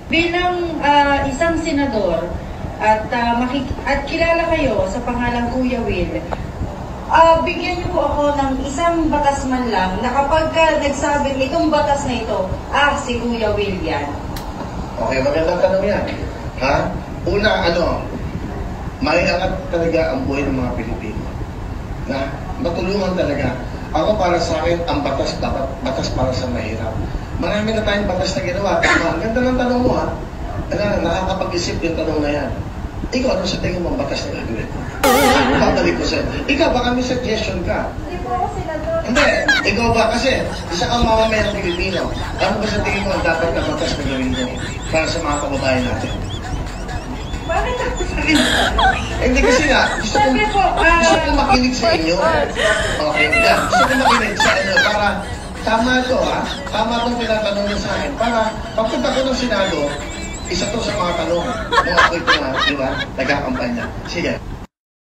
Bilang isang senador at kilala kayo sa pangalang Kuya Will, bigyan niyo po ako ng isang batas man lang na kapag nagsabing itong batas na ito, si Kuya Will yan. Okay, magandang tanong yan. Ha? Una, maiangat talaga ang buhay ng mga Pilipino. Na matulungan talaga. Ako para sa akin, ang batas dapat batas para sa mahirap. Marami na tayong batas na ginawa. Ang ganda ng tanong mo, ha? Nakakapag-isip yung tanong na yan. Ikaw, ano sa tingin mo ang batas na gagawin? Babalik ko sa'yo. Ikaw, baka may suggestion ka. Hindi po ako senador. Hindi. Ikaw ba? Kasi isa kang mamamayang Pilipino. Ano ba sa tingin mo ang dapat na batas na gawin mo para sa mga kababayan natin? Bakit ako sa akin? Hindi kasi nga, gusto ko makinig sa inyo. Okay, gusto ko makinig sa inyo para tama ito, ha? Tama itong tinatanong niyo sa akin. Para pagpunta ko ng Senado, isa to sa mga tanong. Mga ako'y di ba? Nagkakampanya. Sige.